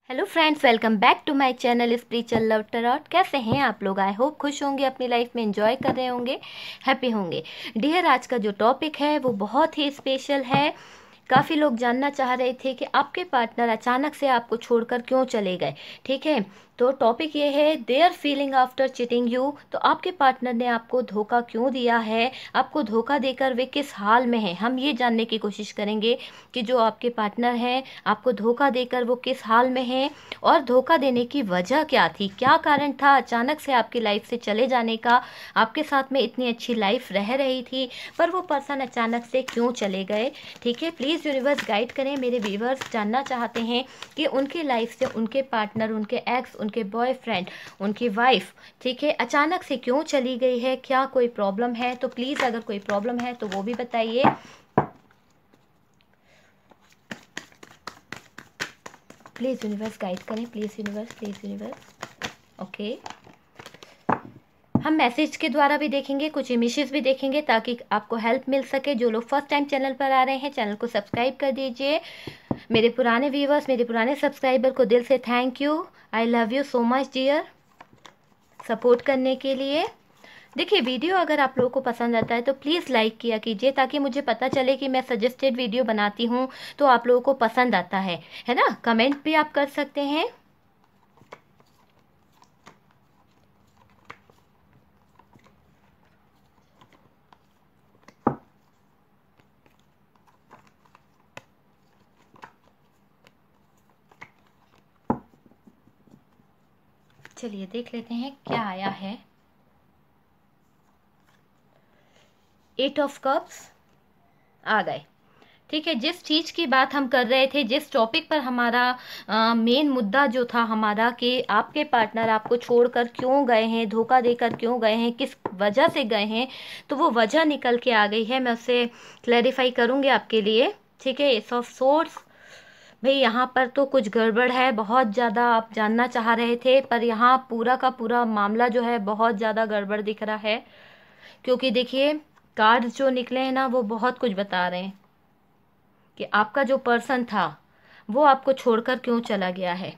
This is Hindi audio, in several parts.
Hello friends, welcome back to my channel spiritual love tarot. कैसे हैं आप लोग? आई होप खुश होंगे, अपनी लाइफ में एंजॉय कर रहे होंगे, हैप्पी होंगे। डियर, आज का जो टॉपिक है वो बहुत ही स्पेशल है। काफ़ी लोग जानना चाह रहे थे कि आपके पार्टनर अचानक से आपको छोड़कर क्यों चले गए। ठीक है, तो टॉपिक ये है their feeling after cheating you. तो आपके पार्टनर ने आपको धोखा क्यों दिया है, आपको धोखा देकर वे किस हाल में हैं, हम ये जानने की कोशिश करेंगे कि जो आपके पार्टनर हैं आपको धोखा देकर वो किस हाल में हैं, और धोखा देने की वजह क्या थी, क्या कारण था अचानक से आपकी लाइफ से चले जाने का। आपके साथ में इतनी अच्छी लाइफ रह रही थी पर वो पर्सन अचानक से क्यों चले गए। ठीक है, प्लीज़ यूनिवर्स गाइड करें। मेरे व्यूवर्स जानना चाहते हैं कि उनकी लाइफ से उनके पार्टनर, उनके एक्स, उनके बॉयफ्रेंड, उनकी वाइफ, ठीक है, अचानक से क्यों चली गई है, क्या कोई प्रॉब्लम है। तो प्लीज़ अगर कोई प्रॉब्लम है तो वो भी बताइए। प्लीज़ यूनिवर्स गाइड करें, please universe, please universe. Okay, हम मैसेज के द्वारा भी देखेंगे, कुछ इमेजेस भी देखेंगे ताकि आपको हेल्प मिल सके। जो लोग फर्स्ट टाइम चैनल पर आ रहे हैं, चैनल को सब्सक्राइब कर दीजिए। मेरे पुराने व्यूवर्स, मेरे पुराने सब्सक्राइबर को दिल से thank you. I love you so much dear, support करने के लिए। देखिए, वीडियो अगर आप लोगों को पसंद आता है तो प्लीज़ लाइक किया कीजिए ताकि मुझे पता चले कि मैं सजेस्टेड वीडियो बनाती हूँ तो आप लोगों को पसंद आता है ना। कमेंट भी आप कर सकते हैं। चलिए देख लेते हैं क्या आया है। 8 ऑफ कप्स आ गए। ठीक है, जिस चीज़ की बात हम कर रहे थे, जिस टॉपिक पर हमारा मेन मुद्दा जो था हमारा कि आपके पार्टनर आपको छोड़कर क्यों गए हैं, धोखा देकर क्यों गए हैं, किस वजह से गए हैं, तो वो वजह निकल के आ गई है। मैं उसे क्लैरिफाई करूँगी आपके लिए। ठीक है, एस ऑफ सोर्स। भाई यहाँ पर तो कुछ गड़बड़ है, बहुत ज़्यादा आप जानना चाह रहे थे पर यहाँ पूरा का पूरा मामला जो है बहुत ज़्यादा गड़बड़ दिख रहा है। क्योंकि देखिए, कार्ड जो निकले हैं ना वो बहुत कुछ बता रहे हैं कि आपका जो पर्सन था वो आपको छोड़कर क्यों चला गया है।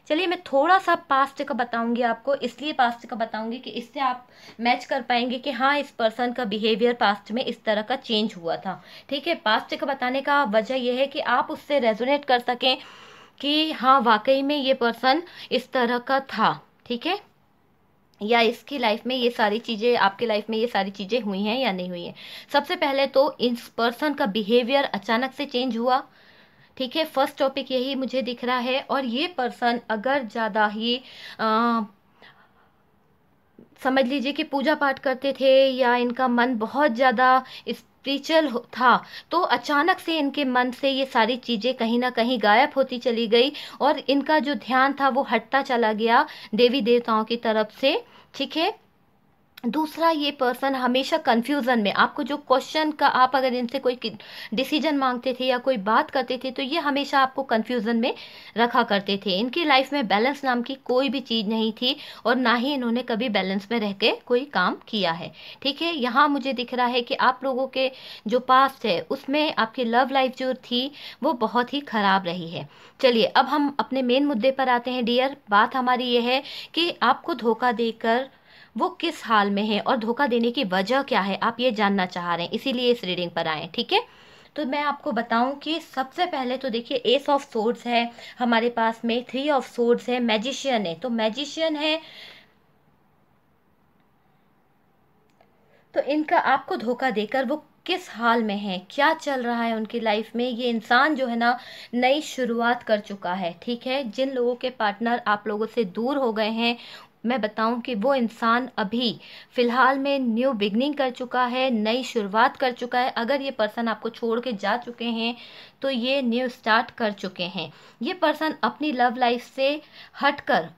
चलिए, मैं थोड़ा सा पास्ट का बताऊंगी आपको, इसलिए पास्ट का बताऊंगी कि इससे आप मैच कर पाएंगे कि हाँ, इस पर्सन का बिहेवियर पास्ट में इस तरह का चेंज हुआ था। ठीक है, पास्ट का बताने का वजह यह है कि आप उससे रेजोनेट कर सकें कि हाँ, वाकई में ये पर्सन इस तरह का था। ठीक है, या इसकी लाइफ में ये सारी चीज़ें, आपकी लाइफ में ये सारी चीज़ें हुई हैं या नहीं हुई हैं। सबसे पहले तो इस पर्सन का बिहेवियर अचानक से चेंज हुआ। ठीक है, फर्स्ट टॉपिक यही मुझे दिख रहा है। और ये पर्सन अगर ज़्यादा ही समझ लीजिए कि पूजा पाठ करते थे या इनका मन बहुत ज़्यादा स्पिरिचुअल था, तो अचानक से इनके मन से ये सारी चीज़ें कहीं ना कहीं गायब होती चली गई और इनका जो ध्यान था वो हटता चला गया देवी देवताओं की तरफ से। ठीक है, दूसरा, ये पर्सन हमेशा कंफ्यूजन में, आपको जो क्वेश्चन का, आप अगर इनसे कोई डिसीजन मांगते थे या कोई बात करते थे तो ये हमेशा आपको कंफ्यूजन में रखा करते थे। इनकी लाइफ में बैलेंस नाम की कोई भी चीज़ नहीं थी और ना ही इन्होंने कभी बैलेंस में रह के कोई काम किया है। ठीक है, यहाँ मुझे दिख रहा है कि आप लोगों के जो पास्ट है उसमें आपकी लव लाइफ जो थी वो बहुत ही खराब रही है। चलिए, अब हम अपने मेन मुद्दे पर आते हैं डियर। बात हमारी ये है कि आपको धोखा देकर वो किस हाल में है और धोखा देने की वजह क्या है, आप ये जानना चाह रहे हैं, इसीलिए इस रीडिंग पर आए। ठीक है, तो मैं आपको बताऊं कि सबसे पहले तो देखिए, एस ऑफ सोर्ड्स है हमारे पास में, 3 ऑफ सोर्ड्स है, मैजिशियन है। तो मैजिशियन है तो इनका आपको धोखा देकर वो किस हाल में है, क्या चल रहा है उनकी लाइफ में। ये इंसान जो है ना, नई शुरुआत कर चुका है। ठीक है, जिन लोगों के पार्टनर आप लोगों से दूर हो गए हैं, मैं बताऊं कि वो इंसान अभी फिलहाल में न्यू बिगनिंग कर चुका है, नई शुरुआत कर चुका है। अगर ये पर्सन आपको छोड़ के जा चुके हैं तो ये न्यू स्टार्ट कर चुके हैं। ये पर्सन अपनी लव लाइफ से हटकर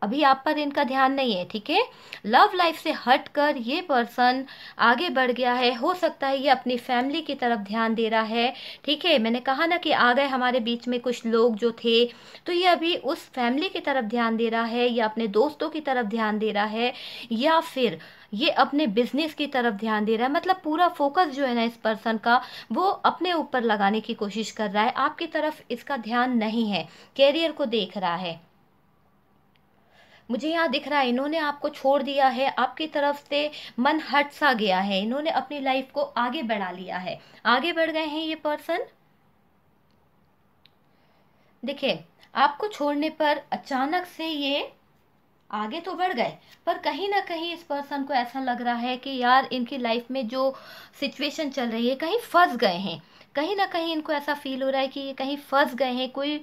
अभी आप पर इनका ध्यान नहीं है, ठीक है। लव लाइफ से हटकर ये पर्सन आगे बढ़ गया है। हो सकता है ये अपनी फैमिली की तरफ ध्यान दे रहा है, ठीक है। मैंने कहा ना कि आ गए हमारे बीच में कुछ लोग जो थे, तो ये अभी उस फैमिली की तरफ ध्यान दे रहा है, या अपने दोस्तों की तरफ ध्यान दे रहा है, या फिर ये अपने बिजनेस की तरफ ध्यान दे रहा है। मतलब पूरा फोकस जो है ना इस पर्सन का, वो अपने ऊपर लगाने की कोशिश कर रहा है, आपकी तरफ इसका ध्यान नहीं है, कैरियर को देख रहा है। मुझे यहाँ दिख रहा है इन्होंने आपको छोड़ दिया है, आपकी तरफ से मन हट सा गया है, इन्होंने अपनी लाइफ को आगे बढ़ा लिया है, आगे बढ़ गए हैं ये पर्सन। देखिए, आपको छोड़ने पर अचानक से ये आगे तो बढ़ गए, पर कहीं ना कहीं इस पर्सन को ऐसा लग रहा है कि यार इनकी लाइफ में जो सिचुएशन चल रही है, कहीं फंस गए हैं। कहीं ना कहीं इनको ऐसा फील हो रहा है कि ये कहीं फंस गए हैं, कोई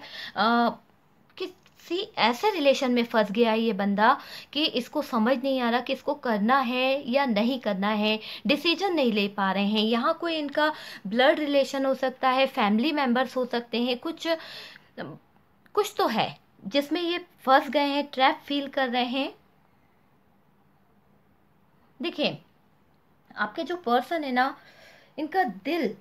किसी ऐसे रिलेशन में फंस गया है ये बंदा कि इसको समझ नहीं आ रहा कि इसको करना है या नहीं करना है, डिसीजन नहीं ले पा रहे हैं। यहाँ कोई इनका ब्लड रिलेशन हो सकता है, फैमिली मेंबर्स हो सकते हैं, कुछ कुछ तो है जिसमें ये फंस गए हैं, ट्रैप फील कर रहे हैं। देखिए, आपके जो पर्सन है ना, इनका दिल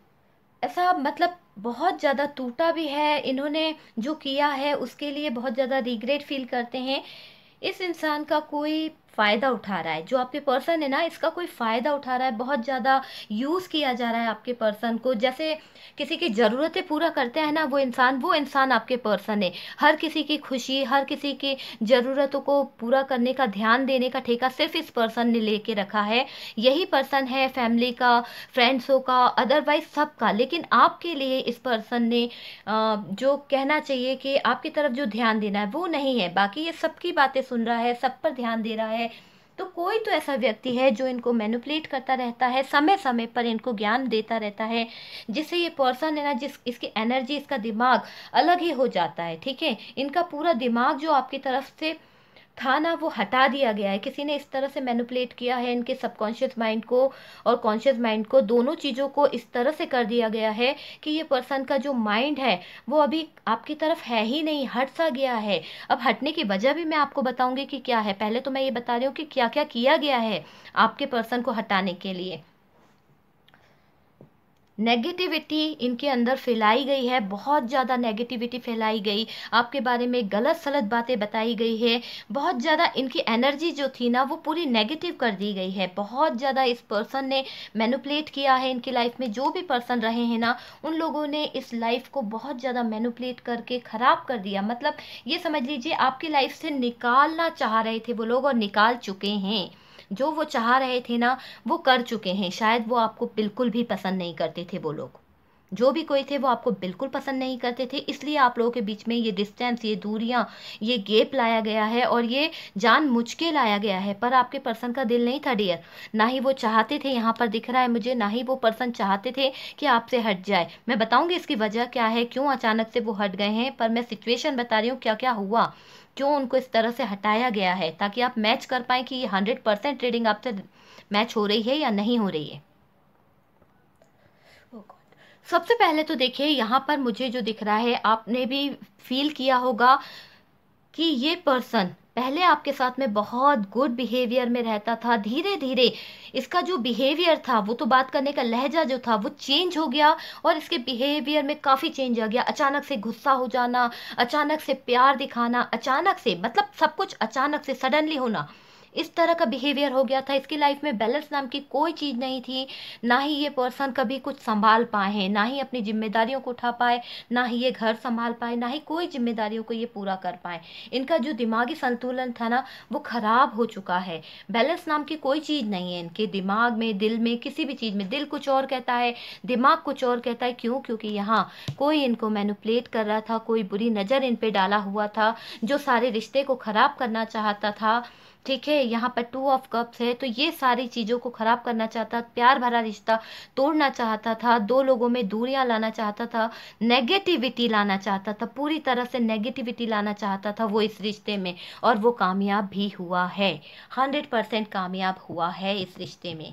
ऐसा मतलब बहुत ज़्यादा टूटा भी है, इन्होंने जो किया है उसके लिए बहुत ज़्यादा रिग्रेट फील करते हैं। इस इंसान का कोई फ़ायदा उठा रहा है, जो आपके पर्सन है ना, इसका कोई फ़ायदा उठा रहा है, बहुत ज़्यादा यूज़ किया जा रहा है आपके पर्सन को। जैसे किसी की ज़रूरतें पूरा करते हैं ना, वो इंसान आपके पर्सन है। हर किसी की खुशी, हर किसी की ज़रूरतों को पूरा करने का, ध्यान देने का ठेका सिर्फ इस पर्सन ने लेके रखा है। यही पर्सन है फैमिली का, फ्रेंड्सों का, अदरवाइज सबका। लेकिन आपके लिए इस पर्सन ने जो कहना चाहिए कि आपकी तरफ जो ध्यान देना है वो नहीं है, बाकी ये सबकी बातें सुन रहा है, सब पर ध्यान दे रहा है। तो कोई तो ऐसा व्यक्ति है जो इनको मैनिपुलेट करता रहता है, समय समय पर इनको ज्ञान देता रहता है, जिससे ये पर्सन है ना, जिस इसकी एनर्जी, इसका दिमाग अलग ही हो जाता है, ठीक है। इनका पूरा दिमाग जो आपकी तरफ से था ना, वो हटा दिया गया है। किसी ने इस तरह से मैनिपुलेट किया है इनके सबकॉन्शियस माइंड को और कॉन्शियस माइंड को, दोनों चीज़ों को इस तरह से कर दिया गया है कि ये पर्सन का जो माइंड है वो अभी आपकी तरफ है ही नहीं, हट सा गया है। अब हटने की वजह भी मैं आपको बताऊंगी कि क्या है। पहले तो मैं ये बता रही हूँ कि क्या क्या किया गया है आपके पर्सन को हटाने के लिए। नेगेटिविटी इनके अंदर फैलाई गई है, बहुत ज़्यादा नेगेटिविटी फैलाई गई, आपके बारे में गलत सलत बातें बताई गई है। बहुत ज़्यादा इनकी एनर्जी जो थी ना, वो पूरी नेगेटिव कर दी गई है। बहुत ज़्यादा इस पर्सन ने मैनिपुलेट किया है इनकी लाइफ में। जो भी पर्सन रहे हैं ना, उन लोगों ने इस लाइफ को बहुत ज़्यादा मैनिपुलेट करके ख़राब कर दिया। मतलब ये समझ लीजिए आपकी लाइफ से निकालना चाह रहे थे वो लोग, और निकाल चुके हैं। जो वो चाह रहे थे ना, वो कर चुके हैं। शायद वो आपको बिल्कुल भी पसंद नहीं करते थे, वो लोग जो भी कोई थे वो आपको बिल्कुल पसंद नहीं करते थे। इसलिए आप लोगों के बीच में ये डिस्टेंस, ये दूरियां, ये गैप लाया गया है, और ये जानबूझ के लाया गया है। पर आपके पर्सन का दिल नहीं था डियर, ना ही वो चाहते थे, यहाँ पर दिख रहा है मुझे, ना ही वो पर्सन चाहते थे कि आपसे हट जाए। मैं बताऊंगी इसकी वजह क्या है, क्यों अचानक से वो हट गए हैं, पर मैं सिचुएशन बता रही हूँ क्या क्या हुआ, क्यों उनको इस तरह से हटाया गया है, ताकि आप मैच कर पाए कि ये 100% रीडिंग आपसे मैच हो रही है या नहीं हो रही है। सबसे पहले तो देखिए, यहाँ पर मुझे जो दिख रहा है, आपने भी फील किया होगा कि ये पर्सन पहले आपके साथ में बहुत गुड बिहेवियर में रहता था। धीरे धीरे इसका जो बिहेवियर था, वो तो बात करने का लहजा जो था वो चेंज हो गया, और इसके बिहेवियर में काफ़ी चेंज आ गया। अचानक से गुस्सा हो जाना, अचानक से प्यार दिखाना, अचानक से मतलब सब कुछ अचानक से सडनली होना, इस तरह का बिहेवियर हो गया था। इसकी लाइफ में बैलेंस नाम की कोई चीज़ नहीं थी। ना ही ये पर्सन कभी कुछ संभाल पाए हैं, ना ही अपनी जिम्मेदारियों को उठा पाए, ना ही ये घर संभाल पाए, ना ही कोई जिम्मेदारियों को ये पूरा कर पाए। इनका जो दिमागी संतुलन था ना, वो खराब हो चुका है। बैलेंस नाम की कोई चीज़ नहीं है इनके दिमाग में, दिल में, किसी भी चीज़ में। दिल कुछ और कहता है, दिमाग कुछ और कहता है। क्यों? क्योंकि यहाँ कोई इनको मैनिपुलेट कर रहा था, कोई बुरी नज़र इन पे डाला हुआ था, जो सारे रिश्ते को खराब करना चाहता था, ठीक है। यहाँ पर 2 ऑफ कप्स है, तो ये सारी चीज़ों को खराब करना चाहता, प्यार भरा रिश्ता तोड़ना चाहता था, दो लोगों में दूरियां लाना चाहता था, नेगेटिविटी लाना चाहता था, पूरी तरह से नेगेटिविटी लाना चाहता था वो इस रिश्ते में। और वो कामयाब भी हुआ है, 100% कामयाब हुआ है इस रिश्ते में।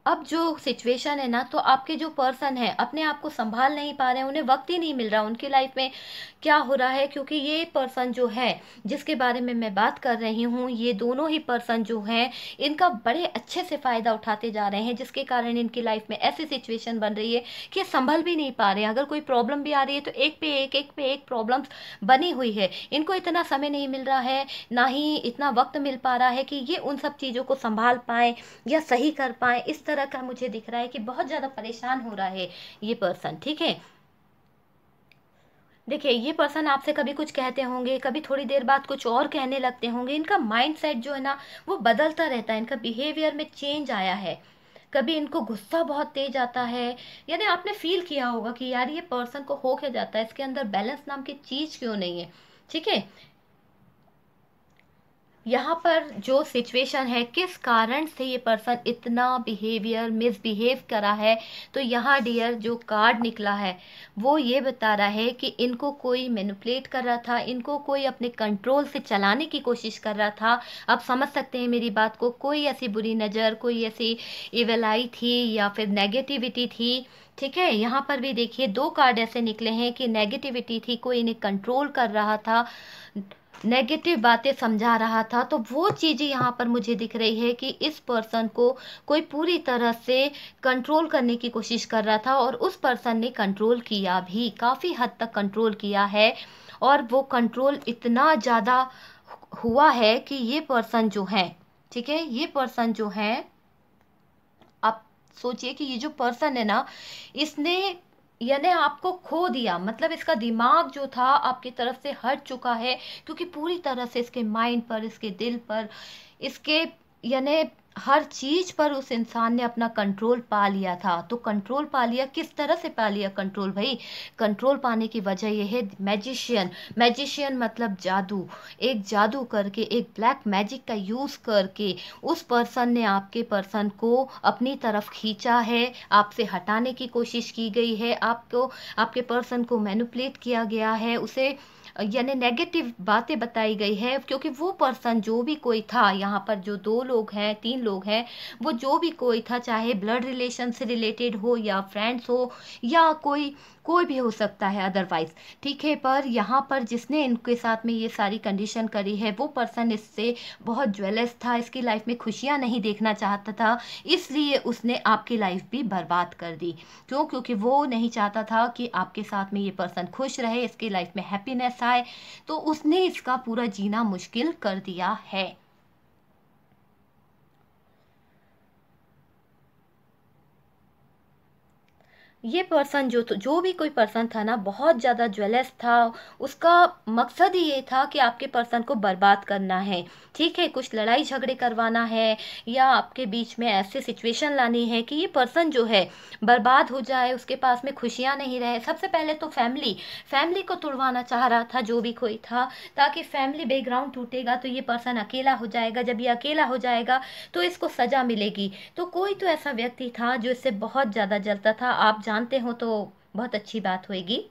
अब जो सिचुएशन है ना, तो आपके जो पर्सन है अपने आप को संभाल नहीं पा रहे हैं, उन्हें वक्त ही नहीं मिल रहा। उनकी लाइफ में क्या हो रहा है, क्योंकि ये पर्सन जो है जिसके बारे में मैं बात कर रही हूँ, ये दोनों ही पर्सन जो हैं इनका बड़े अच्छे से फ़ायदा उठाते जा रहे हैं, जिसके कारण इनकी लाइफ में ऐसी सिचुएशन बन रही है कि ये संभल भी नहीं पा रहे हैं। अगर कोई प्रॉब्लम भी आ रही है तो एक पे एक प्रॉब्लम्स बनी हुई है। इनको इतना समय नहीं मिल रहा है, ना ही इतना वक्त मिल पा रहा है कि ये उन सब चीज़ों को संभाल पाएँ या सही कर पाए। इस तरह का मुझे दिख रहा है कि बहुत ज़्यादा परेशान हो रहा है ये पर्सन, ठीक है। देखिए, ये पर्सन आपसे कभी कुछ कहते होंगे, कभी थोड़ी देर बाद कुछ और कहने लगते होंगे। इनका माइंड सेट जो है ना वो बदलता रहता है, इनका बिहेवियर में चेंज आया है। कभी इनको गुस्सा बहुत तेज आता है, यानी आपने फील किया होगा कि यार ये पर्सन को हो क्या जाता है, इसके अंदर बैलेंस नाम की चीज़ क्यों नहीं है, ठीक है। यहाँ पर जो सिचुएशन है, किस कारण से ये पर्सन इतना बिहेवियर मिसबिहेव करा है, तो यहाँ डियर जो कार्ड निकला है वो ये बता रहा है कि इनको कोई मैनिपुलेट कर रहा था, इनको कोई अपने कंट्रोल से चलाने की कोशिश कर रहा था। आप समझ सकते हैं मेरी बात को, कोई ऐसी बुरी नज़र, कोई ऐसी इविल आई थी या फिर नेगेटिविटी थी, ठीक है। यहाँ पर भी देखिए दो कार्ड ऐसे निकले हैं कि नेगेटिविटी थी, कोई इन्हें कंट्रोल कर रहा था, नेगेटिव बातें समझा रहा था। तो वो चीज़ें यहाँ पर मुझे दिख रही है कि इस पर्सन को कोई पूरी तरह से कंट्रोल करने की कोशिश कर रहा था, और उस पर्सन ने कंट्रोल किया भी, काफ़ी हद तक कंट्रोल किया है। और वो कंट्रोल इतना ज़्यादा हुआ है कि ये पर्सन जो है, ठीक है, ये पर्सन जो है, आप सोचिए कि ये जो पर्सन है ना, इसने यानी आपको खो दिया, मतलब इसका दिमाग जो था आपकी तरफ से हट चुका है, क्योंकि पूरी तरह से इसके माइंड पर, इसके दिल पर, इसके यानी हर चीज पर उस इंसान ने अपना कंट्रोल पा लिया था। तो कंट्रोल पा लिया, किस तरह से पा लिया कंट्रोल भाई? कंट्रोल पाने की वजह यह है, मैजिशियन, मैजिशियन मतलब जादू, एक जादू करके, एक ब्लैक मैजिक का यूज करके उस पर्सन ने आपके पर्सन को अपनी तरफ खींचा है, आपसे हटाने की कोशिश की गई है, आपको, आपके पर्सन को मैनिपुलेट किया गया है, उसे यानी नेगेटिव बातें बताई गई है। क्योंकि वो पर्सन जो भी कोई था, यहाँ पर जो दो लोग हैं, तीन लोग हैं, वो जो भी कोई था, चाहे ब्लड रिलेशन से रिलेटेड हो या फ्रेंड्स हो या कोई भी हो सकता है अदरवाइज, ठीक है। पर यहाँ पर जिसने इनके साथ में ये सारी कंडीशन करी है, वो पर्सन इससे बहुत ज्वेलस था, इसकी लाइफ में खुशियाँ नहीं देखना चाहता था, इसलिए उसने आपकी लाइफ भी बर्बाद कर दी। क्यों? क्योंकि वो नहीं चाहता था कि आपके साथ में ये पर्सन खुश रहे, इसकी लाइफ में हैप्पीनेस आए, तो उसने इसका पूरा जीना मुश्किल कर दिया है। ये पर्सन जो भी कोई पर्सन था ना, बहुत ज़्यादा ज्वेलस था। उसका मकसद ही ये था कि आपके पर्सन को बर्बाद करना है, ठीक है, कुछ लड़ाई झगड़े करवाना है, या आपके बीच में ऐसे सिचुएशन लानी है कि ये पर्सन जो है बर्बाद हो जाए, उसके पास में खुशियाँ नहीं रहे। सबसे पहले तो फैमिली को तोड़वाना चाह रहा था जो भी कोई था, ताकि फैमिली बैकग्राउंड टूटेगा तो ये पर्सन अकेला हो जाएगा। जब ये अकेला हो जाएगा तो इसको सज़ा मिलेगी। तो कोई तो ऐसा व्यक्ति था जो इससे बहुत ज़्यादा जलता था। आप जानते हो तो बहुत अच्छी बात होगी।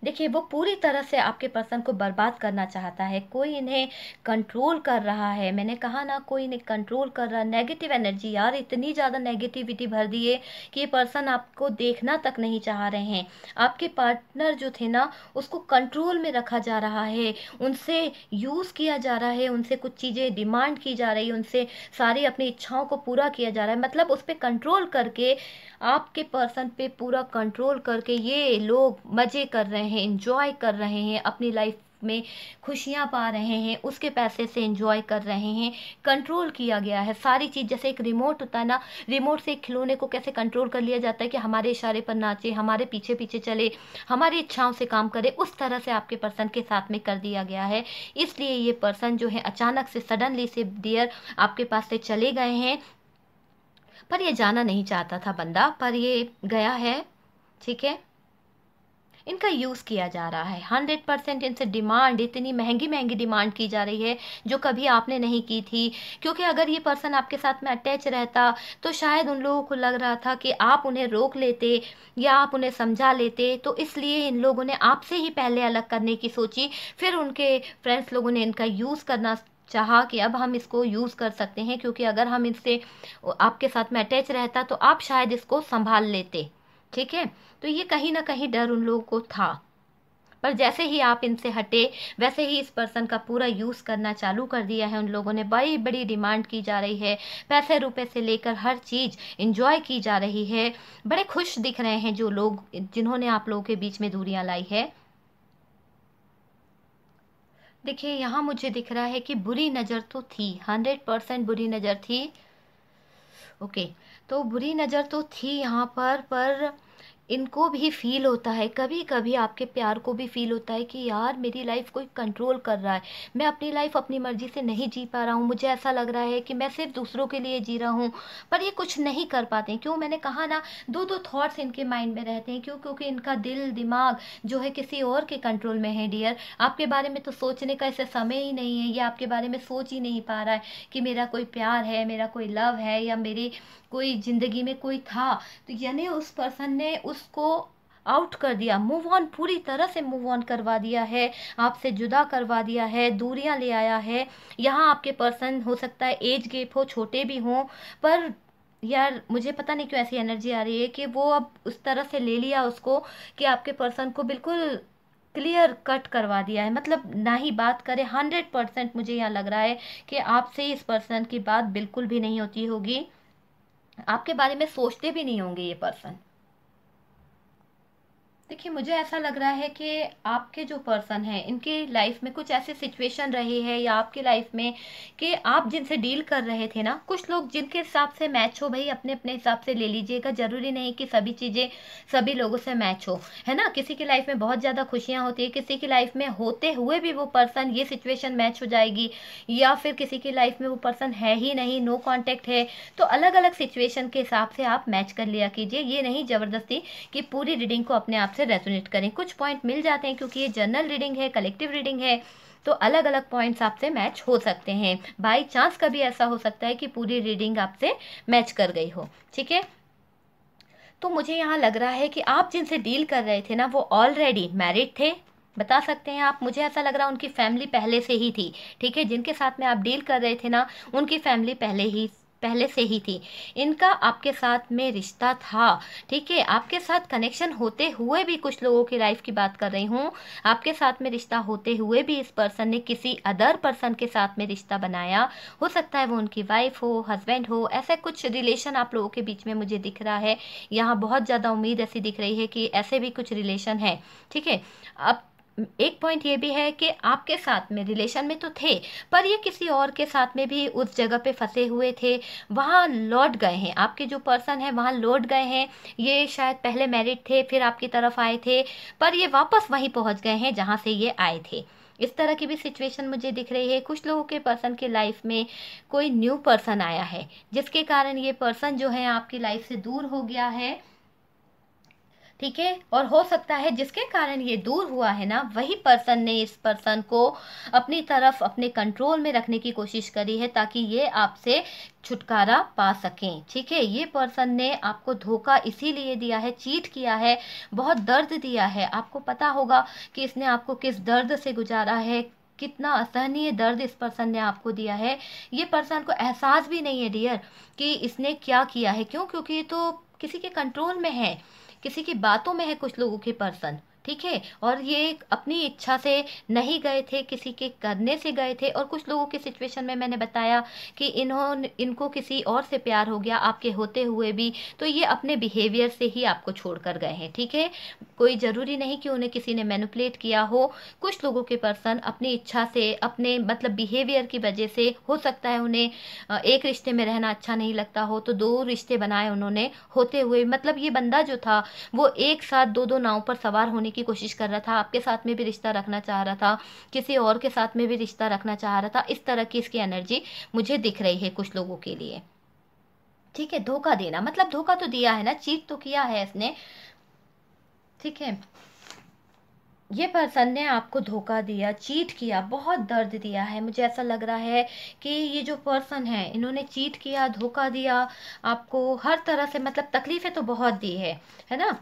देखिए, वो पूरी तरह से आपके पर्सन को बर्बाद करना चाहता है, कोई इन्हें कंट्रोल कर रहा है। मैंने कहा ना, कोई इन्हें कंट्रोल कर रहा है। नेगेटिव एनर्जी, यार इतनी ज़्यादा नेगेटिविटी भर दी है कि ये पर्सन आपको देखना तक नहीं चाह रहे हैं। आपके पार्टनर जो थे ना, उसको कंट्रोल में रखा जा रहा है, उनसे यूज़ किया जा रहा है, उनसे कुछ चीज़ें डिमांड की जा रही है, उनसे सारी अपनी इच्छाओं को पूरा किया जा रहा है। मतलब उस पर कंट्रोल करके, आपके पर्सन पे पूरा कंट्रोल करके ये लोग मज़े कर रहे हैं, एंजॉय कर रहे हैं, अपनी लाइफ में खुशियाँ पा रहे हैं, उसके पैसे से एंजॉय कर रहे हैं। कंट्रोल किया गया है सारी चीज़। जैसे एक रिमोट होता है ना, रिमोट से एक खिलौने को कैसे कंट्रोल कर लिया जाता है कि हमारे इशारे पर नाचे, हमारे पीछे पीछे चले, हमारी इच्छाओं से काम करे, उस तरह से आपके पर्सन के साथ में कर दिया गया है। इसलिए ये पर्सन जो है अचानक से, सडनली से डियर आपके पास से चले गए हैं। पर ये जाना नहीं चाहता था बंदा, पर ये गया है, ठीक है। इनका यूज़ किया जा रहा है 100%। इनसे डिमांड, इतनी महंगी महंगी डिमांड की जा रही है जो कभी आपने नहीं की थी। क्योंकि अगर ये पर्सन आपके साथ में अटैच रहता तो शायद उन लोगों को लग रहा था कि आप उन्हें रोक लेते या आप उन्हें समझा लेते, तो इसलिए इन लोगों ने आपसे ही पहले अलग करने की सोची। फिर उनके फ्रेंड्स लोगों ने इनका यूज़ करना चाहा कि अब हम इसको यूज़ कर सकते हैं, क्योंकि अगर हम इससे आपके साथ में अटैच रहता तो आप शायद इसको संभाल लेते। ठीक है, तो ये कहीं ना कहीं डर उन लोगों को था। पर जैसे ही आप इनसे हटे, वैसे ही इस पर्सन का पूरा यूज़ करना चालू कर दिया है उन लोगों ने। बड़ी बड़ी डिमांड की जा रही है, पैसे रुपए से लेकर हर चीज़ इंजॉय की जा रही है। बड़े खुश दिख रहे हैं जो लोग, जिन्होंने आप लोगों के बीच में दूरियां लाई है। देखिए यहाँ मुझे दिख रहा है कि बुरी नज़र तो थी, 100% बुरी नज़र थी। ओके, तो बुरी नज़र तो थी यहाँ पर इनको भी फील होता है, कभी कभी आपके प्यार को भी फील होता है कि यार मेरी लाइफ कोई कंट्रोल कर रहा है, मैं अपनी लाइफ अपनी मर्जी से नहीं जी पा रहा हूँ, मुझे ऐसा लग रहा है कि मैं सिर्फ दूसरों के लिए जी रहा हूँ। पर ये कुछ नहीं कर पाते हैं, क्यों? मैंने कहा ना, दो दो थॉट्स इनके माइंड में रहते हैं। क्यों? क्योंकि इनका दिल दिमाग जो है किसी और के कंट्रोल में है डियर। आपके बारे में तो सोचने का इसे समय ही नहीं है, ये आपके बारे में सोच ही नहीं पा रहा है कि मेरा कोई प्यार है, मेरा कोई लव है, या मेरी कोई जिंदगी में कोई था। तो यानी उस पर्सन ने उसको आउट कर दिया, मूव ऑन, पूरी तरह से मूव ऑन करवा दिया है, आपसे जुदा करवा दिया है, दूरियां ले आया है। यहाँ आपके पर्सन हो सकता है एज गेप हो, छोटे भी हों, पर यार मुझे पता नहीं क्यों ऐसी एनर्जी आ रही है कि वो अब उस तरह से ले लिया उसको कि आपके पर्सन को बिल्कुल क्लियर कट करवा दिया है, मतलब ना ही बात करे। 100% मुझे यहाँ लग रहा है कि आपसे इस पर्सन की बात बिल्कुल भी नहीं होती होगी, आपके बारे में सोचते भी नहीं होंगे ये पर्सन। देखिए मुझे ऐसा लग रहा है कि आपके जो पर्सन हैं इनकी लाइफ में कुछ ऐसे सिचुएशन रही है, या आपकी लाइफ में कि आप जिनसे डील कर रहे थे ना, कुछ लोग जिनके हिसाब से मैच हो, भाई अपने अपने हिसाब से ले लीजिएगा, जरूरी नहीं कि सभी चीज़ें सभी लोगों से मैच हो, है ना। किसी की लाइफ में बहुत ज़्यादा खुशियाँ होती है, किसी की लाइफ में होते हुए भी वो पर्सन ये सिचुएशन मैच हो जाएगी, या फिर किसी की लाइफ में वो पर्सन है ही नहीं, नो कॉन्टेक्ट है। तो अलग अलग सिचुएशन के हिसाब से आप मैच कर लिया कीजिए, ये नहीं ज़बरदस्ती कि पूरी रीडिंग को अपने आप से रेजोनेट करें। कुछ पॉइंट मिल जाते हैं क्योंकि ये जनरल रीडिंग है, कलेक्टिव रीडिंग है, तो अलग अलग पॉइंट्स आपसे मैच हो सकते हैं। बाय चांस कभी ऐसा हो सकता है कि पूरी रीडिंग आपसे मैच कर गई हो। ठीक है, तो मुझे यहाँ लग रहा है कि आप जिनसे डील कर रहे थे ना, वो ऑलरेडी मैरिड थे, बता सकते हैं आप। मुझे ऐसा लग रहा है उनकी फैमिली पहले से ही थी। ठीक है, जिनके साथ में आप डील कर रहे थे ना, उनकी फैमिली पहले से ही थी। इनका आपके साथ में रिश्ता था। ठीक है, आपके साथ कनेक्शन होते हुए भी, कुछ लोगों की लाइफ की बात कर रही हूँ, आपके साथ में रिश्ता होते हुए भी इस पर्सन ने किसी अदर पर्सन के साथ में रिश्ता बनाया। हो सकता है वो उनकी वाइफ हो, हस्बैंड हो, ऐसा कुछ रिलेशन आप लोगों के बीच में मुझे दिख रहा है। यहाँ बहुत ज़्यादा उम्मीद ऐसी दिख रही है कि ऐसे भी कुछ रिलेशन है। ठीक है, अब एक पॉइंट ये भी है कि आपके साथ में रिलेशन में तो थे, पर ये किसी और के साथ में भी उस जगह पे फंसे हुए थे, वहाँ लौट गए हैं। आपके जो पर्सन है वहाँ लौट गए हैं। ये शायद पहले मैरिड थे, फिर आपकी तरफ आए थे, पर ये वापस वहीं पहुँच गए हैं जहाँ से ये आए थे। इस तरह की भी सिचुएशन मुझे दिख रही है। कुछ लोगों के पर्सन के लाइफ में कोई न्यू पर्सन आया है, जिसके कारण ये पर्सन जो है आपकी लाइफ से दूर हो गया है। ठीक है, और हो सकता है जिसके कारण ये दूर हुआ है ना, वही पर्सन ने इस पर्सन को अपनी तरफ अपने कंट्रोल में रखने की कोशिश करी है, ताकि ये आपसे छुटकारा पा सकें। ठीक है, ये पर्सन ने आपको धोखा इसीलिए दिया है, चीट किया है, बहुत दर्द दिया है। आपको पता होगा कि इसने आपको किस दर्द से गुजारा है, कितना असहनीय दर्द इस पर्सन ने आपको दिया है। ये पर्सन को एहसास भी नहीं है डियर कि इसने क्या किया है। क्यों? क्योंकि ये तो किसी के कंट्रोल में है, किसी की बातों में है कुछ लोगों के पर्सन। ठीक है, और ये अपनी इच्छा से नहीं गए थे, किसी के करने से गए थे। और कुछ लोगों की सिचुएशन में मैंने बताया कि इनको किसी और से प्यार हो गया आपके होते हुए भी, तो ये अपने बिहेवियर से ही आपको छोड़कर गए हैं। ठीक है, कोई ज़रूरी नहीं कि उन्हें किसी ने मैनिपुलेट किया हो। कुछ लोगों के पर्सन अपनी इच्छा से, अपने मतलब बिहेवियर की वजह से, हो सकता है उन्हें एक रिश्ते में रहना अच्छा नहीं लगता हो, तो दो रिश्ते बनाए उन्होंने होते हुए। मतलब ये बंदा जो था वो एक साथ दो दो नाव पर सवार होने की कोशिश कर रहा था। आपके साथ में भी रिश्ता रखना चाह रहा था, किसी और के साथ में भी रिश्ता रखना चाह रहा था। इस तरह की इसकी एनर्जी मुझे दिख रही है कुछ लोगों के लिए। ठीक है, धोखा देना मतलब धोखा तो दिया है ना, चीट तो किया है इसने। ठीक है, ये पर्सन ने आपको धोखा दिया, चीट किया, बहुत दर्द दिया है। मुझे ऐसा लग रहा है कि ये जो पर्सन है इन्होंने चीट किया, धोखा दिया आपको हर तरह से, मतलब तकलीफें तो बहुत दी है ना।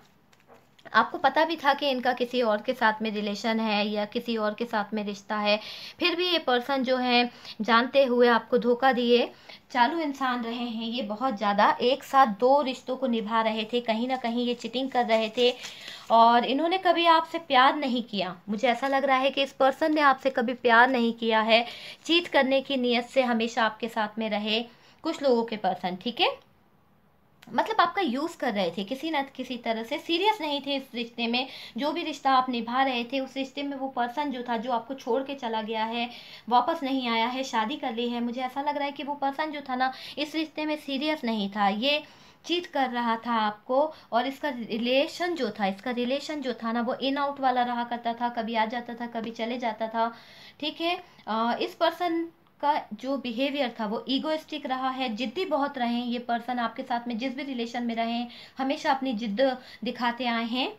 आपको पता भी था कि इनका किसी और के साथ में रिलेशन है या किसी और के साथ में रिश्ता है, फिर भी ये पर्सन जो है जानते हुए आपको धोखा दिए। चालू इंसान रहे हैं ये बहुत ज़्यादा, एक साथ दो रिश्तों को निभा रहे थे, कहीं ना कहीं ये चीटिंग कर रहे थे और इन्होंने कभी आपसे प्यार नहीं किया। मुझे ऐसा लग रहा है कि इस पर्सन ने आपसे कभी प्यार नहीं किया है, चीट करने की नीयत से हमेशा आपके साथ में रहे कुछ लोगों के पर्सन, ठीक है। मतलब आपका यूज़ कर रहे थे किसी न किसी तरह से, सीरियस नहीं थे इस रिश्ते में। जो भी रिश्ता आप निभा रहे थे उस रिश्ते में वो पर्सन जो था, जो आपको छोड़ के चला गया है, वापस नहीं आया है, शादी कर ली है, मुझे ऐसा लग रहा है कि वो पर्सन जो था ना इस रिश्ते में सीरियस नहीं था, ये चीट कर रहा था आपको। और इसका रिलेशन जो था ना वो इन आउट वाला रहा करता था, कभी आ जाता था कभी चले जाता था, ठीक है। इस पर्सन का जो बिहेवियर था वो ईगोइस्टिक रहा है, जिद्दी बहुत रहे हैं ये पर्सन, आपके साथ में जिस भी रिलेशन में रहे हैं हमेशा अपनी जिद्द दिखाते आए हैं।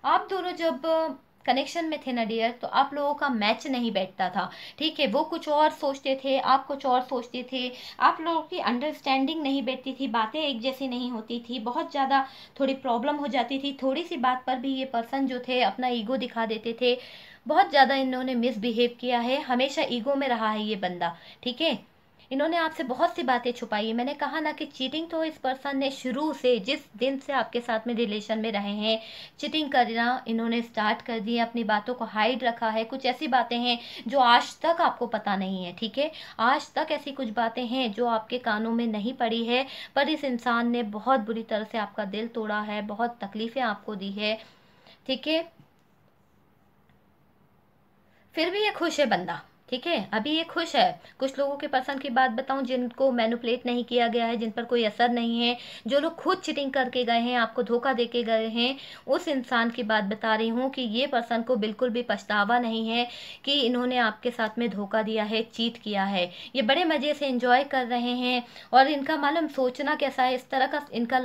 आप दोनों जब कनेक्शन में थे ना डियर, तो आप लोगों का मैच नहीं बैठता था, ठीक है। वो कुछ और सोचते थे, आप कुछ और सोचते थे, आप लोगों की अंडरस्टैंडिंग नहीं बैठती थी, बातें एक जैसी नहीं होती थी, बहुत ज़्यादा थोड़ी प्रॉब्लम हो जाती थी। थोड़ी सी बात पर भी ये पर्सन जो थे अपना ईगो दिखा देते थे, बहुत ज़्यादा इन्होंने मिसबिहेव किया है, हमेशा ईगो में रहा है ये बंदा, ठीक है। इन्होंने आपसे बहुत सी बातें छुपाई है। मैंने कहा ना कि चीटिंग तो इस पर्सन ने शुरू से, जिस दिन से आपके साथ में रिलेशन में रहे हैं, चीटिंग करना इन्होंने स्टार्ट कर दी है, अपनी बातों को हाइड रखा है। कुछ ऐसी बातें हैं जो आज तक आपको पता नहीं है, ठीक है। आज तक ऐसी कुछ बातें हैं जो आपके कानों में नहीं पड़ी है, पर इस इंसान ने बहुत बुरी तरह से आपका दिल तोड़ा है, बहुत तकलीफें आपको दी है, ठीक है। फिर भी ये खुश है बंदा, ठीक है, अभी ये खुश है। कुछ लोगों के पर्सन की बात बताऊं जिनको मैनिपुलेट नहीं किया गया है, जिन पर कोई असर नहीं है, जो लोग खुद चीटिंग करके गए हैं, आपको धोखा देके गए हैं, उस इंसान की बात बता रही हूँ कि ये पर्सन को बिल्कुल भी पछतावा नहीं है कि इन्होंने आपके साथ में धोखा दिया है, चीट किया है। ये बड़े मज़े से एंजॉय कर रहे हैं और इनका मालूम सोचना कैसा है, इस तरह का इनका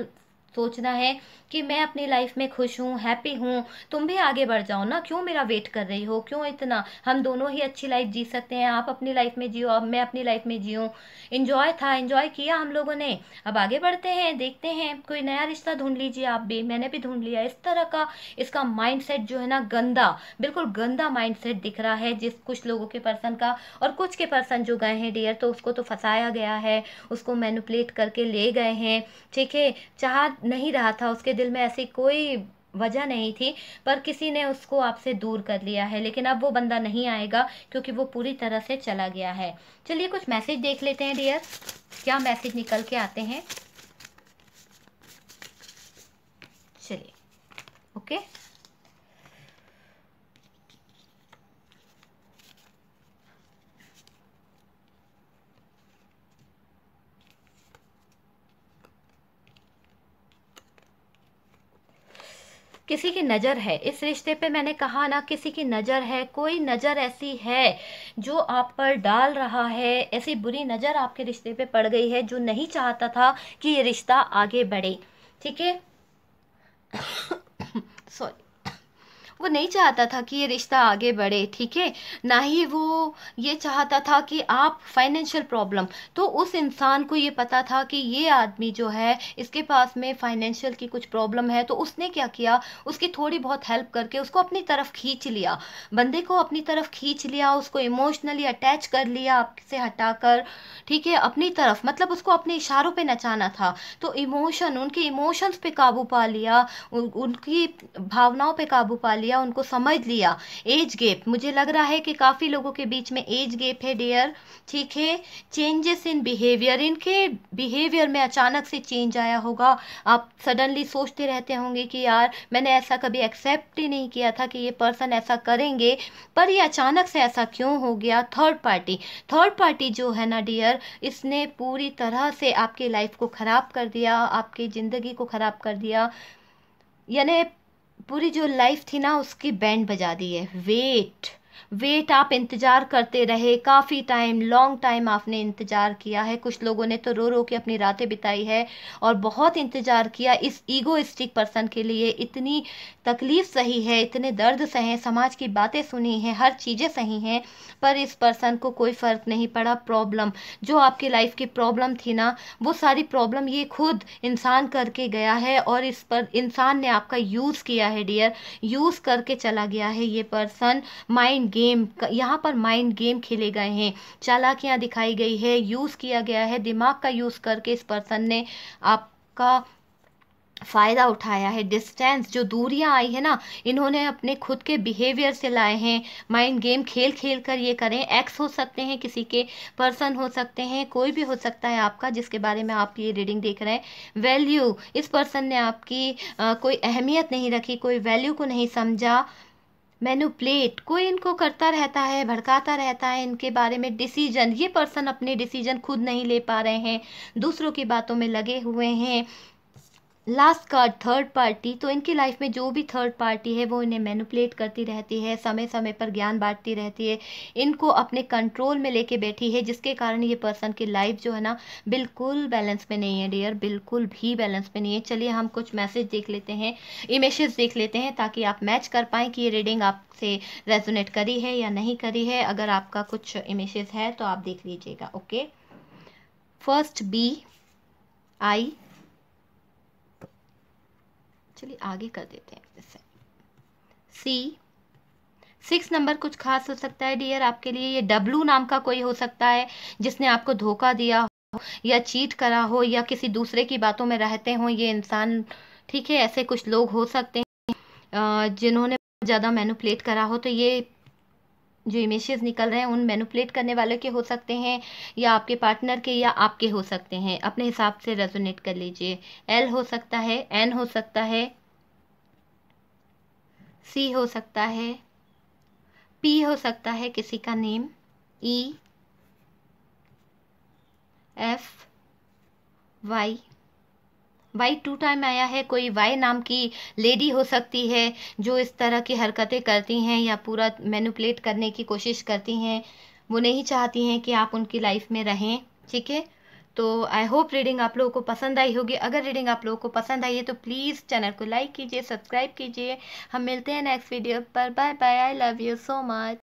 सोचना है कि मैं अपनी लाइफ में खुश हूँ, हैप्पी हूँ, तुम भी आगे बढ़ जाओ ना, क्यों मेरा वेट कर रही हो, क्यों इतना, हम दोनों ही अच्छी लाइफ जी सकते हैं, आप अपनी लाइफ में जियो, अब मैं अपनी लाइफ में जीऊँ। इंजॉय था, इंजॉय किया हम लोगों ने, अब आगे बढ़ते हैं, देखते हैं, कोई नया रिश्ता ढूंढ लीजिए, आप भी, मैंने भी ढूंढ लिया। इस तरह का इसका माइंडसेट जो है ना गंदा, बिल्कुल गंदा माइंडसेट दिख रहा है जिस कुछ लोगों के पर्सन का। और कुछ के पर्सन जो गए हैं डियर, तो उसको तो फंसाया गया है, उसको मैनिपुलेट करके ले गए हैं, ठीक है। चाह नहीं रहा था, उसके दिल में ऐसी कोई वजह नहीं थी, पर किसी ने उसको आपसे दूर कर लिया है। लेकिन अब वो बंदा नहीं आएगा क्योंकि वो पूरी तरह से चला गया है। चलिए कुछ मैसेज देख लेते हैं डियर, क्या मैसेज निकल के आते हैं। चलिए, ओके। किसी की नज़र है इस रिश्ते पे, मैंने कहा ना किसी की नज़र है, कोई नज़र ऐसी है जो आप पर डाल रहा है, ऐसी बुरी नज़र आपके रिश्ते पे पड़ गई है जो नहीं चाहता था कि ये रिश्ता आगे बढ़े, ठीक है। सॉरी, वो नहीं चाहता था कि ये रिश्ता आगे बढ़े, ठीक है। ना ही वो ये चाहता था कि आप फाइनेंशियल प्रॉब्लम, तो उस इंसान को ये पता था कि ये आदमी जो है इसके पास में फाइनेंशियल की कुछ प्रॉब्लम है, तो उसने क्या किया, उसकी थोड़ी बहुत हेल्प करके उसको अपनी तरफ खींच लिया, बंदे को अपनी तरफ खींच लिया, उसको इमोशनली अटैच कर लिया आपसे हटाकर, ठीक है, अपनी तरफ, मतलब उसको अपने इशारों पे नचाना था। तो इमोशन, उनके इमोशंस पे काबू पा लिया, उनकी भावनाओं पे काबू पा लिया, उनको समझ लिया। एज गैप, मुझे लग रहा है कि काफ़ी लोगों के बीच में एज गैप है डियर, ठीक है। चेंजेस इन बिहेवियर, इनके बिहेवियर में अचानक से चेंज आया होगा। आप सडनली सोचते रहते होंगे कि यार मैंने ऐसा कभी एक्सेप्ट ही नहीं किया था कि ये पर्सन ऐसा करेंगे, पर ये अचानक से ऐसा क्यों हो गया। थर्ड पार्टी जो है ना डियर, इसने पूरी तरह से आपकी लाइफ को ख़राब कर दिया, आपकी ज़िंदगी को ख़राब कर दिया, यानी पूरी जो लाइफ थी ना उसकी बैंड बजा दी है। वेट, वेट आप इंतज़ार करते रहे, काफ़ी टाइम, लॉन्ग टाइम आपने इंतज़ार किया है। कुछ लोगों ने तो रो रो के अपनी रातें बिताई है और बहुत इंतज़ार किया इस ईगोइस्टिक पर्सन के लिए। इतनी तकलीफ़ सही है, इतने दर्द सहे, समाज की बातें सुनी हैं, हर चीज़ें सही हैं, पर इस पर्सन को कोई फ़र्क नहीं पड़ा। प्रॉब्लम जो आपकी लाइफ की प्रॉब्लम थी ना, वो सारी प्रॉब्लम ये खुद इंसान करके गया है और इस पर इंसान ने आपका यूज़ किया है डियर, यूज़ करके चला गया है ये पर्सन। माइंड गेम, यहाँ पर माइंड गेम खेले गए हैं, चालाकियां दिखाई गई है, यूज़ किया गया है, दिमाग का यूज़ करके इस पर्सन ने आपका फ़ायदा उठाया है। डिस्टेंस जो दूरियां आई है ना, इन्होंने अपने खुद के बिहेवियर से लाए हैं। माइंड गेम खेल खेल कर ये करें। एक्स हो सकते हैं, किसी के पर्सन हो सकते हैं, कोई भी हो सकता है आपका जिसके बारे में आप ये रीडिंग देख रहे हैं। वैल्यू, इस पर्सन ने आपकी कोई अहमियत नहीं रखी, कोई वैल्यू को नहीं समझा। मैनुप्लेट, कोई इनको करता रहता है, भड़काता रहता है इनके बारे में। डिसीजन, ये पर्सन अपने डिसीजन खुद नहीं ले पा रहे हैं, दूसरों की बातों में लगे हुए हैं। लास्ट कार्ड थर्ड पार्टी, तो इनकी लाइफ में जो भी थर्ड पार्टी है वो इन्हें मैनिपुलेट करती रहती है, समय समय पर ज्ञान बांटती रहती है, इनको अपने कंट्रोल में लेके बैठी है, जिसके कारण ये पर्सन की लाइफ जो है ना बिल्कुल बैलेंस में नहीं है डियर, बिल्कुल भी बैलेंस में नहीं है। चलिए हम कुछ मैसेज देख लेते हैं, इमेजेस देख लेते हैं, ताकि आप मैच कर पाएँ कि ये रीडिंग आपसे रेजोनेट करी है या नहीं करी है। अगर आपका कुछ इमेजेस है तो आप देख लीजिएगा। ओके, फर्स्ट बी आई, चलिए आगे कर देते हैं इससे। सी, 6 नंबर कुछ खास हो सकता है डियर आपके लिए। ये डब्लू नाम का कोई हो सकता है जिसने आपको धोखा दिया हो या चीट करा हो या किसी दूसरे की बातों में रहते हो ये इंसान। ठीक है, ऐसे कुछ लोग हो सकते हैं जिन्होंने ज़्यादा मैनिपुलेट करा हो। तो ये जो इमेजेस निकल रहे हैं उन मैनिपुलेट करने वाले के हो सकते हैं, या आपके पार्टनर के, या आपके हो सकते हैं। अपने हिसाब से रेजोनेट कर लीजिए। एल हो सकता है, एन हो सकता है, सी हो सकता है, पी हो सकता है किसी का नेम, ई, एफ, वाई। वाई 2 टाइम आया है, कोई वाई नाम की लेडी हो सकती है जो इस तरह की हरकतें करती हैं या पूरा मैनिपुलेट करने की कोशिश करती हैं। वो नहीं चाहती हैं कि आप उनकी लाइफ में रहें। ठीक है, तो आई होप रीडिंग आप लोगों को पसंद आई होगी। अगर रीडिंग आप लोगों को पसंद आई है तो प्लीज़ चैनल को लाइक कीजिए, सब्सक्राइब कीजिए। हम मिलते हैं नेक्स्ट वीडियो पर। Bye bye, I love you so much.